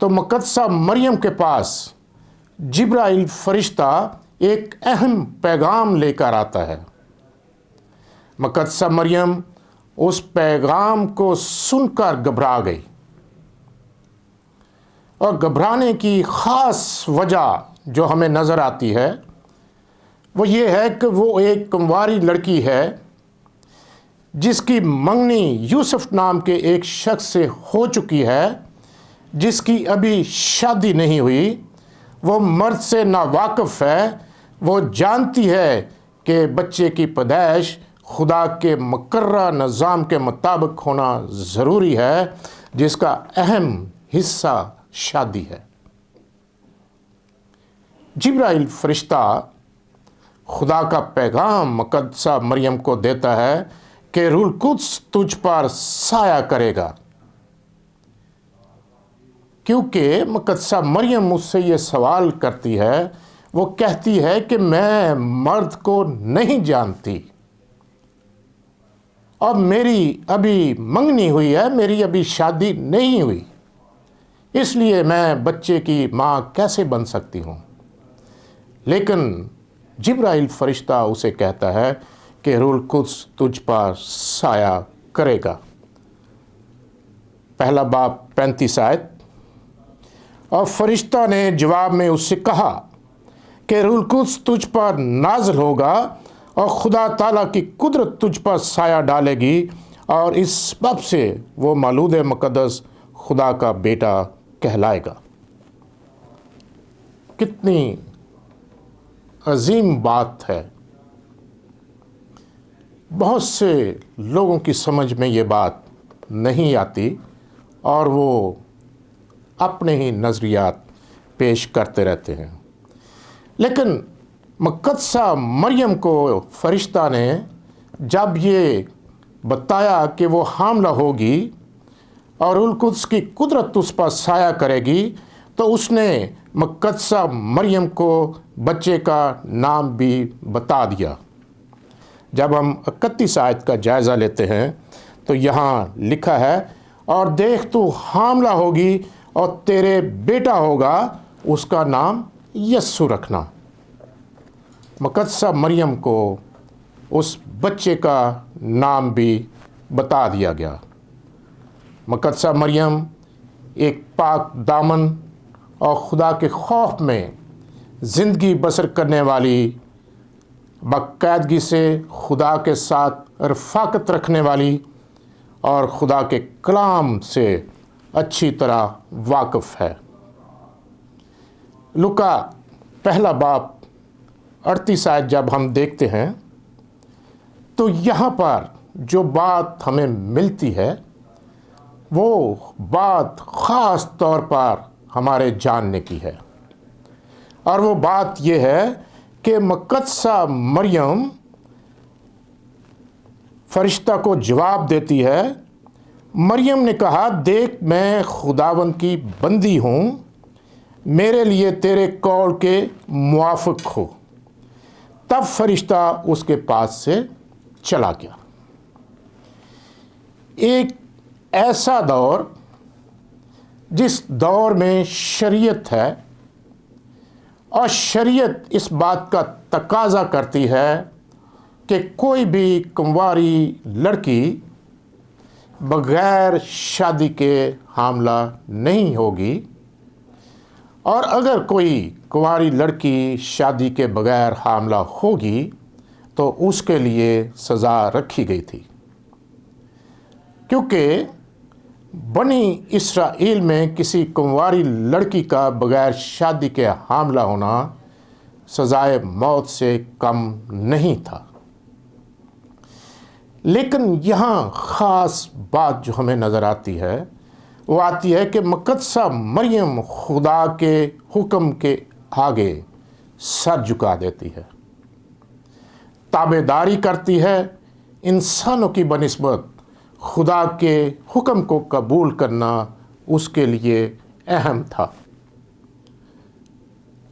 تو مقدسہ مریم کے پاس جبرائیل فرشتہ ایک اہم پیغام لے کر آتا ہے۔ مقدسہ مریم اس پیغام کو سن کر گھبرا گئی، اور گھبرانے کی خاص وجہ جو ہمیں نظر آتی ہے وہ یہ ہے کہ وہ ایک کنواری لڑکی ہے جس کی منگنی یوسف نام کے ایک شخص سے ہو چکی ہے، جس کی ابھی شادی نہیں ہوئی، وہ مرد سے ناواقف ہے، وہ جانتی ہے کہ بچے کی پیدائش خدا کے مقررہ نظام کے مطابق ہونا ضروری ہے، جس کا اہم حصہ شادی ہے۔ جبرائیل فرشتہ خدا کا پیغام مقدسہ مریم کو دیتا ہے کہ روح القدس تجھ پر سایہ کرے گا، کیونکہ مقدسہ مریم مجھ سے یہ سوال کرتی ہے، وہ کہتی ہے کہ میں مرد کو نہیں جانتی، اور میری ابھی منگنی ہوئی ہے، میری ابھی شادی نہیں ہوئی، اس لیے میں بچے کی ماں کیسے بن سکتی ہوں؟ لیکن جبرائیل فرشتہ اسے کہتا ہے کہ روح القدس تجھ پر سایہ کرے گا۔ پہلا باب 35 آیت۔ اور فرشتہ نے جواب میں اس سے کہا کہ روح القدس تجھ پر نازل ہوگا اور خدا تعالیٰ کی قدرت تجھ پر سایہ ڈالے گی، اور اس سبب سے وہ مولود مقدس خدا کا بیٹا کہلائے گا۔ کتنی عظیم بات ہے! بہت سے لوگوں کی سمجھ میں یہ بات نہیں آتی، اور وہ اپنے ہی نظریات پیش کرتے رہتے ہیں۔ لیکن مقدسہ مریم کو فرشتہ نے جب یہ بتایا کہ وہ حاملہ ہوگی اور روح القدس کی قدرت اس پر سایہ کرے گی، تو اس نے مقدسہ مریم کو بچے کا نام بھی بتا دیا۔ جب ہم 31 آیت کا جائزہ لیتے ہیں تو یہاں لکھا ہے، اور دیکھ تو حاملہ ہوگی اور تیرے بیٹا ہوگا، اس کا نام یسوع رکھنا۔ مقدسہ مریم کو اس بچے کا نام بھی بتا دیا گیا۔ مقدسہ مریم ایک پاک دامن اور خدا کے خوف میں زندگی بسر کرنے والی، باقاعدگی سے خدا کے ساتھ رفاقت رکھنے والی اور خدا کے کلام سے اچھی طرح واقف ہے۔ لوکا پہلا باب 38 آیت جب ہم دیکھتے ہیں تو یہاں پر جو بات ہمیں ملتی ہے وہ بات خاص طور پر ہمارے جاننے کی ہے، اور وہ بات یہ ہے کہ مقدسہ مریم فرشتہ کو جواب دیتی ہے۔ مریم نے کہا، دیکھ میں خداوند کی بندی ہوں، میرے لیے تیرے قول کے موافق ہو۔ تب فرشتہ اس کے پاس سے چلا گیا۔ ایک ایسا دور جس دور میں شریعت ہے، اور شریعت اس بات کا تقاضا کرتی ہے کہ کوئی بھی کنواری لڑکی بغیر شادی کے حاملہ نہیں ہوگی، اور اگر کوئی کنواری لڑکی شادی کے بغیر حاملہ ہوگی تو اس کے لیے سزا رکھی گئی تھی، کیونکہ بنی اسرائیل میں کسی کنواری لڑکی کا بغیر شادی کے حاملہ ہونا سزائے موت سے کم نہیں تھا۔ لیکن یہاں خاص بات جو ہمیں نظر آتی ہے وہ آتی ہے کہ مقدسہ مریم خدا کے حکم کے آگے سر جھکا دیتی ہے، تابعداری کرتی ہے۔ انسانوں کی بنسبت خدا کے حکم کو قبول کرنا اس کے لیے اہم تھا،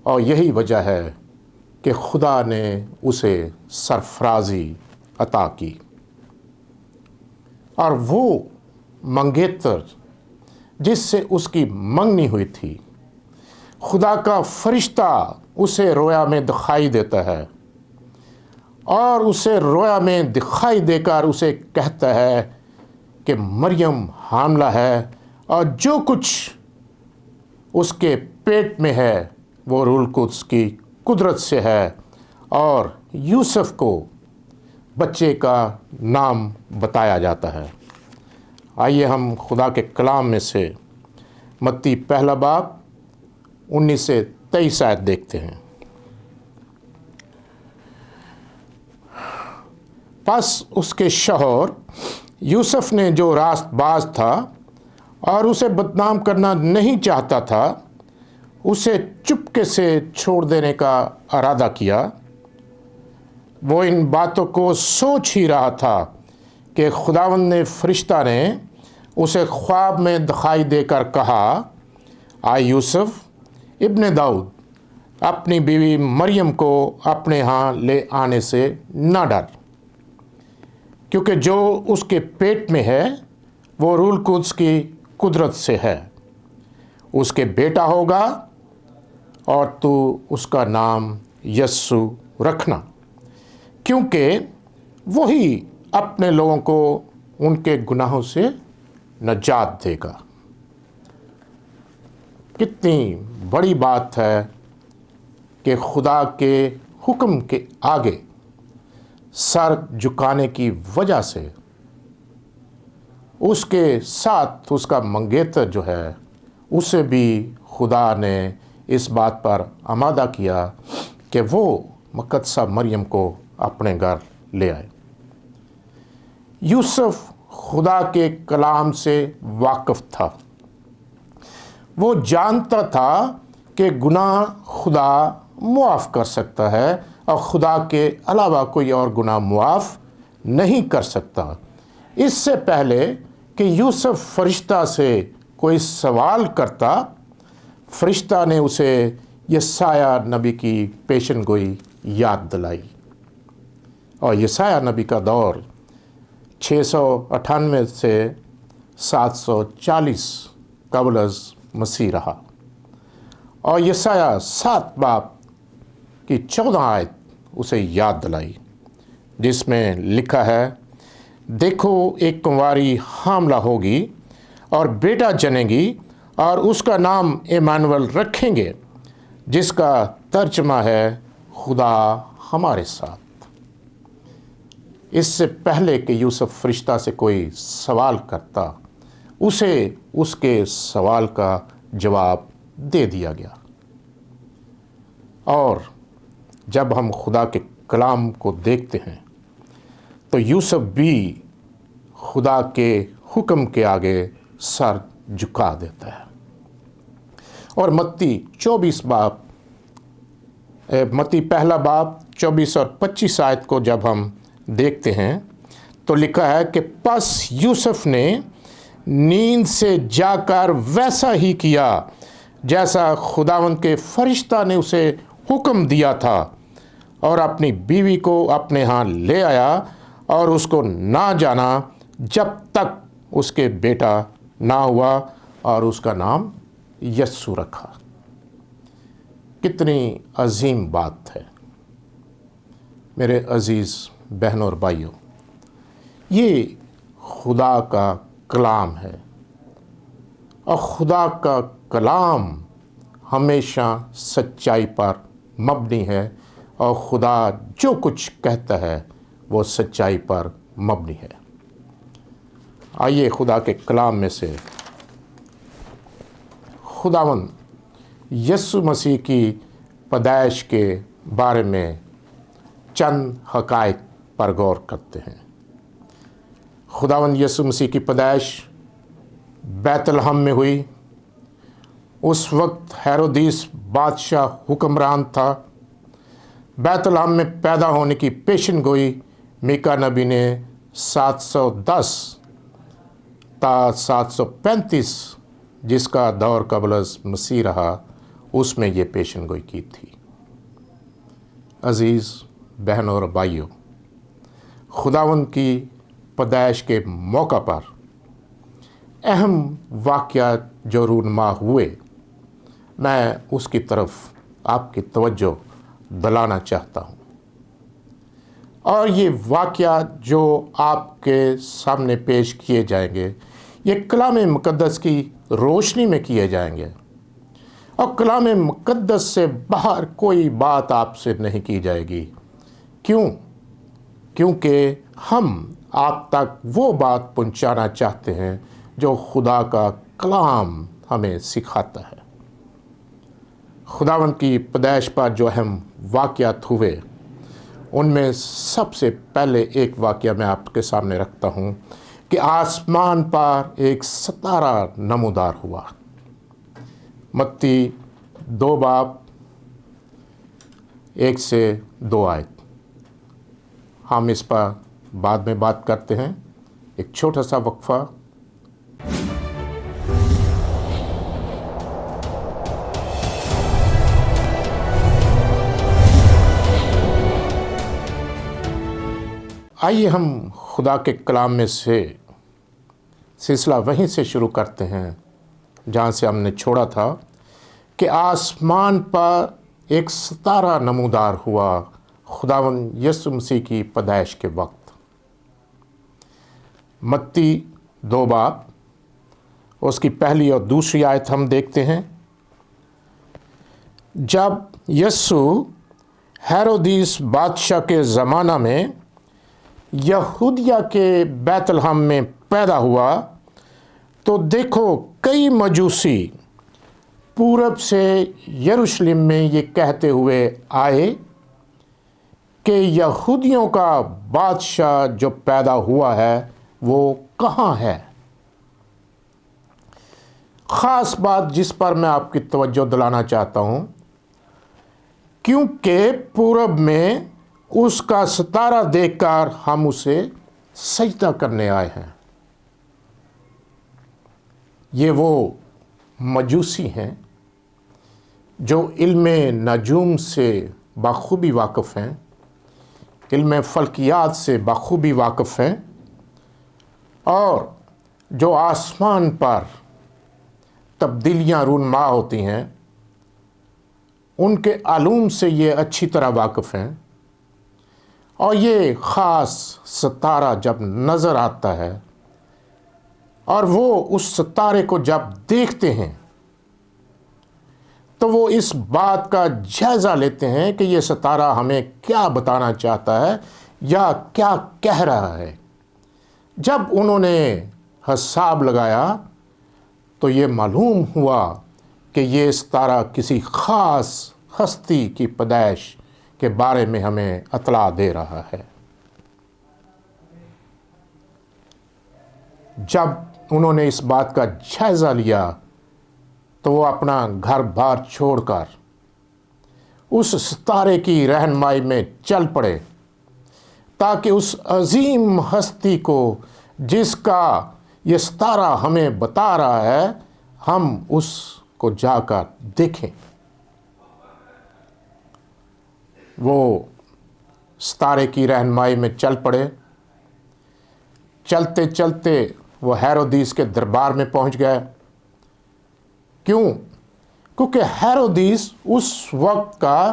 اور یہی وجہ ہے کہ خدا نے اسے سرفرازی عطا کی۔ اور وہ منگیتر جس سے اس کی منگنی ہوئی تھی، خدا کا فرشتہ اسے رویا میں دکھائی دیتا ہے اور اسے رویا میں دکھائی دے کر اسے کہتا ہے کہ مریم حاملہ ہے اور جو کچھ اس کے پیٹ میں ہے وہ روح القدس کی قدرت سے ہے، اور یوسف کو بچے کا نام بتایا جاتا ہے۔ آئیے ہم خدا کے کلام میں سے متی پہلا باب 19 سے 23 آیت دیکھتے ہیں۔ پس اس کے شوہر یوسف نے جو راست باز تھا اور اسے بدنام کرنا نہیں چاہتا تھا، اسے چپکے سے چھوڑ دینے کا ارادہ کیا۔ وہ ان باتوں کو سوچ ہی رہا تھا کہ خداوند نے فرشتہ نے اسے خواب میں دکھائی دے کر کہا، آئے یوسف ابن داؤد، اپنی بیوی مریم کو اپنے ہاں لے آنے سے نہ ڈر، کیونکہ جو اس کے پیٹ میں ہے وہ روح القدس کی قدرت سے ہے۔ اس کے بیٹا ہوگا اور تو اس کا نام یسوع رکھنا، کیونکہ وہی اپنے لوگوں کو ان کے گناہوں سے نجات دے گا۔ کتنی بڑی بات ہے کہ خدا کے حکم کے آگے سر جھکانے کی وجہ سے اس کے ساتھ اس کا منگیتر جو ہے اسے بھی خدا نے اس بات پر آمادہ کیا کہ وہ مقدسہ مریم کو اپنے گھر لے آئے۔ یوسف خدا کے کلام سے واقف تھا۔ وہ جانتا تھا کہ گناہ خدا معاف کر سکتا ہے اور خدا کے علاوہ کوئی اور گناہ معاف نہیں کر سکتا۔ اس سے پہلے کہ یوسف فرشتہ سے کوئی سوال کرتا، فرشتہ نے اسے یسایہ نبی کی پیشن گوئی یاد دلائی، اور یسایہ نبی کا دور 698 سے 740 قبل از مسیح رہا، اور یسایہ 7 باب کی 14 آیت اسے یاد دلائی، جس میں لکھا ہے، دیکھو ایک کنواری حاملہ ہوگی اور بیٹا جنے گی اور اس کا نام ایمانویل رکھیں گے، جس کا ترجمہ ہے خدا ہمارے ساتھ۔ اس سے پہلے کہ یوسف فرشتہ سے کوئی سوال کرتا، اسے اس کے سوال کا جواب دے دیا گیا۔ اور جب ہم خدا کے کلام کو دیکھتے ہیں تو یوسف بھی خدا کے حکم کے آگے سر جھکا دیتا ہے۔ اور متی پہلا باب 24 اور 25 آیت کو جب ہم دیکھتے ہیں تو لکھا ہے کہ پس یوسف نے نیند سے جا کر ویسا ہی کیا جیسا خداوند کے فرشتہ نے اسے حکم دیا تھا، اور اپنی بیوی کو اپنے ہاں لے آیا اور اس کو نہ جانا جب تک اس کے بیٹا نہ ہوا، اور اس کا نام یسوع رکھا۔ کتنی عظیم بات ہے میرے عزیز بہنوں اور بھائیوں، یہ خدا کا کلام ہے، اور خدا کا کلام ہمیشہ سچائی پر مبنی ہے، اور خدا جو کچھ کہتا ہے وہ سچائی پر مبنی ہے۔ آئیے خدا کے کلام میں سے خداوند یسوع مسیح کی پیدائش کے بارے میں چند حقائق پر غور کرتے ہیں۔ خداوند یسوع مسیح کی پیدائش بیت لحم میں ہوئی۔ اس وقت ہیرودیس بادشاہ حکمران تھا۔ بیت لحم میں پیدا ہونے کی پیشن گوئی میکا نبی نے 710 تا 735 جس کا دور قبل از مسیح رہا، اس میں یہ پیشن گوئی کی تھی۔ عزیز بہنوں اور بھائیوں، خداوند کی پیدائش کے موقع پر اہم واقعات جو رونما ہوئے، میں اس کی طرف آپ کی توجہ دلانا چاہتا ہوں، اور یہ واقعات جو آپ کے سامنے پیش کیے جائیں گے یہ کلام مقدس کی روشنی میں کیے جائیں گے، اور کلام مقدس سے باہر کوئی بات آپ سے نہیں کی جائے گی۔ کیونکہ ہم آپ تک وہ بات پہنچانا چاہتے ہیں جو خدا کا کلام ہمیں سکھاتا ہے۔ خداوند کی پیدائش پر جو اہم واقعات ہوئے، ان میں سب سے پہلے ایک واقعہ میں آپ کے سامنے رکھتا ہوں کہ آسمان پر ایک ستارہ نمودار ہوا۔ متی 2 باب 1 سے 2 آیت۔ ہم اس پر بعد میں بات کرتے ہیں، ایک چھوٹا سا وقفہ۔ آئیے ہم خدا کے کلام میں سے سلسلہ وہیں سے شروع کرتے ہیں جہاں سے ہم نے چھوڑا تھا کہ آسمان پر ایک ستارہ نمودار ہوا خداوند یسوع مسیح کی پیدائش کے وقت۔ متی 2 باب اس کی پہلی اور دوسری آیت ہم دیکھتے ہیں۔ جب یسوع ہیرودیس بادشاہ کے زمانہ میں یہودیہ کے بیت لحم میں پیدا ہوا تو دیکھو کئی مجوسی پورب سے یروشلم میں یہ کہتے ہوئے آئے کہ یہودیوں کا بادشاہ جو پیدا ہوا ہے وہ کہاں ہے؟ خاص بات جس پر میں آپ کی توجہ دلانا چاہتا ہوں، کیونکہ پورب میں اس کا ستارہ دیکھ کر ہم اسے سجدہ کرنے آئے ہیں۔ یہ وہ مجوسی ہیں جو علم نجوم سے بخوبی واقف ہیں، علم فلکیات سے بخوبی واقف ہیں، اور جو آسمان پر تبدیلیاں رونما ہوتی ہیں ان کے علوم سے یہ اچھی طرح واقف ہیں۔ اور یہ خاص ستارہ جب نظر آتا ہے اور وہ اس ستارے کو جب دیکھتے ہیں تو وہ اس بات کا جائزہ لیتے ہیں کہ یہ ستارہ ہمیں کیا بتانا چاہتا ہے یا کیا کہہ رہا ہے۔ جب انہوں نے حساب لگایا تو یہ معلوم ہوا کہ یہ ستارہ کسی خاص ہستی کی پیدائش کے بارے میں ہمیں اطلاع دے رہا ہے۔ جب انہوں نے اس بات کا جائزہ لیا تو وہ اپنا گھر بار چھوڑ کر اس ستارے کی رہنمائی میں چل پڑے تاکہ اس عظیم ہستی کو جس کا یہ ستارہ ہمیں بتا رہا ہے ہم اس کو جا کر دیکھیں۔ وہ ستارے کی رہنمائی میں چل پڑے۔ چلتے چلتے وہ ہیرودیس کے دربار میں پہنچ گئے۔ کیونکہ ہیرودیس اس وقت کا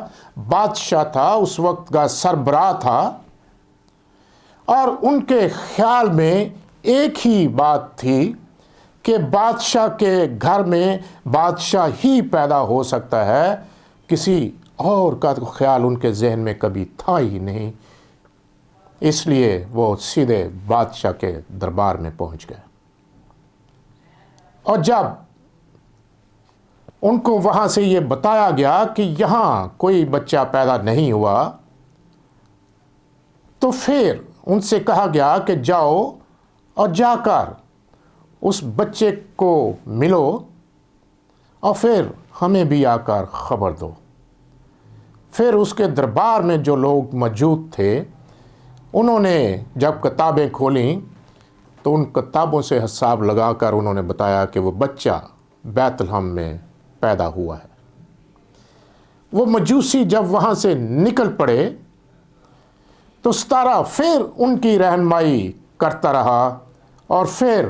بادشاہ تھا، اس وقت کا سربراہ تھا، اور ان کے خیال میں ایک ہی بات تھی کہ بادشاہ کے گھر میں بادشاہ ہی پیدا ہو سکتا ہے، کسی اور کا خیال ان کے ذہن میں کبھی تھا ہی نہیں۔ اس لیے وہ سیدھے بادشاہ کے دربار میں پہنچ گئے، اور جب ان کو وہاں سے یہ بتایا گیا کہ یہاں کوئی بچہ پیدا نہیں ہوا تو پھر ان سے کہا گیا کہ جاؤ اور جا کر اس بچے کو ملو اور پھر ہمیں بھی آ کر خبر دو۔ پھر اس کے دربار میں جو لوگ موجود تھے انہوں نے جب کتابیں کھولیں تو ان کتابوں سے حساب لگا کر انہوں نے بتایا کہ وہ بچہ بیت لحم میں پیدا ہوا ہے۔ وہ مجوسی جب وہاں سے نکل پڑے تو ستارہ پھر ان کی رہنمائی کرتا رہا، اور پھر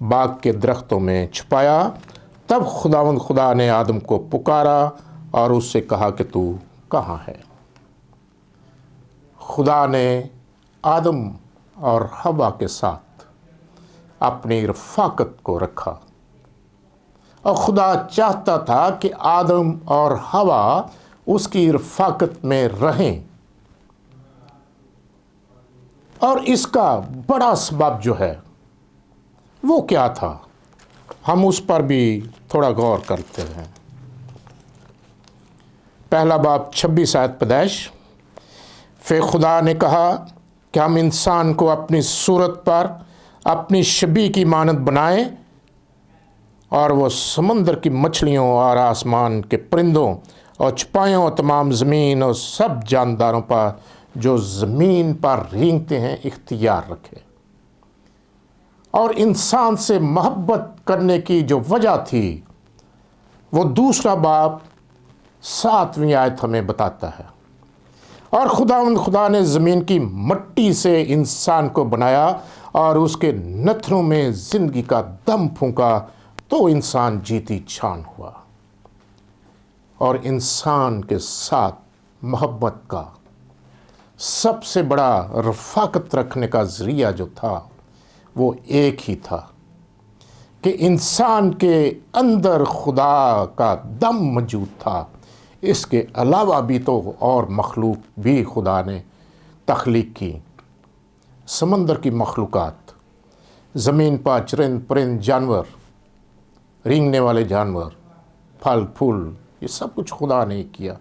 باغ کے درختوں میں چھپایا۔ تب خداوند خدا نے آدم کو پکارا اور اس سے کہا کہ تو کہاں ہے؟ خدا نے آدم اور حوا کے ساتھ اپنی رفاقت کو رکھا، اور خدا چاہتا تھا کہ آدم اور حوا اس کی رفاقت میں رہیں، اور اس کا بڑا سبب جو ہے وہ کیا تھا، ہم اس پر بھی تھوڑا غور کرتے ہیں۔ پہلا باب 26 آیت پیدائش۔ پھر خدا نے کہا کہ ہم انسان کو اپنی صورت پر اپنی شبیہ کی مانند بنائیں، اور وہ سمندر کی مچھلیوں اور آسمان کے پرندوں اور چپائیوں اور تمام زمین اور سب جانداروں پر جو زمین پر رینگتے ہیں اختیار رکھے۔ اور انسان سے محبت کرنے کی جو وجہ تھی وہ دوسرا باب 7ویں آیت ہمیں بتاتا ہے۔ اور خدا نے زمین کی مٹی سے انسان کو بنایا اور اس کے نتھنوں میں زندگی کا دم پھونکا، تو انسان جیتی جان ہوا۔ اور انسان کے ساتھ محبت کا سب سے بڑا رفاقت رکھنے کا ذریعہ جو تھا وہ ایک ہی تھا کہ انسان کے اندر خدا کا دم موجود تھا۔ اس کے علاوہ بھی تو اور مخلوق بھی خدا نے تخلیق کی، سمندر کی مخلوقات، زمین پر چرند پرند جانور، رینگنے والے جانور، پھل پھول، یہ سب کچھ خدا نے کیا۔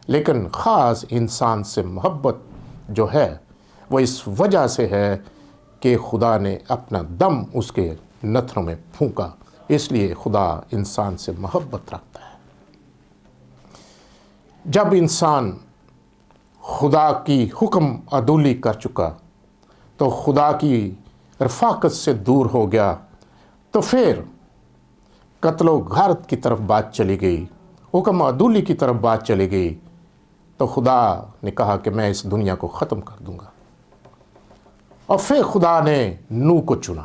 لیکن خاص انسان سے محبت جو ہے وہ اس وجہ سے ہے کہ خدا نے اپنا دم اس کے نتھنوں میں پھونکا، اس لیے خدا انسان سے محبت رکھتا ہے۔ جب انسان خدا کی حکم عدولی کر چکا تو خدا کی رفاقت سے دور ہو گیا، تو پھر قتل و غارت کی طرف بات چلی گئی، حکم عدولی کی طرف بات چلی گئی، تو خدا نے کہا کہ میں اس دنیا کو ختم کر دوں گا۔ اور پھر خدا نے نوح کو چنا،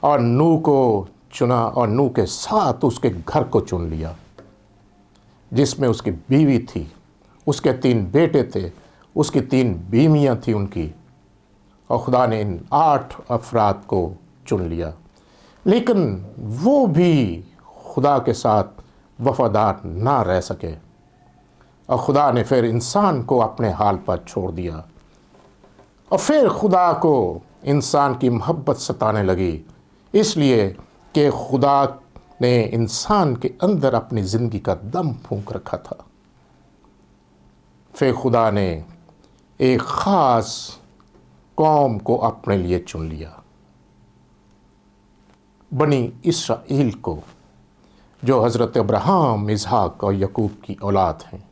اور نوح کو چنا، اور نوح کے ساتھ اس کے گھر کو چن لیا، جس میں اس کی بیوی تھی، اس کے 3 بیٹے تھے، اس کی 3 بیویاں تھیں ان کی، اور خدا نے ان 8 افراد کو چن لیا۔ لیکن وہ بھی خدا کے ساتھ وفادار نہ رہ سکے، اور خدا نے پھر انسان کو اپنے حال پر چھوڑ دیا۔ اور پھر خدا کو انسان کی محبت ستانے لگی، اس لیے کہ خدا نے انسان کے اندر اپنی زندگی کا دم پھونک رکھا تھا۔ پھر خدا نے ایک خاص قوم کو اپنے لیے چن لیا، بنی اسرائیل کو، جو حضرت ابراہیم، اسحاق اور یعقوب کی اولاد ہیں۔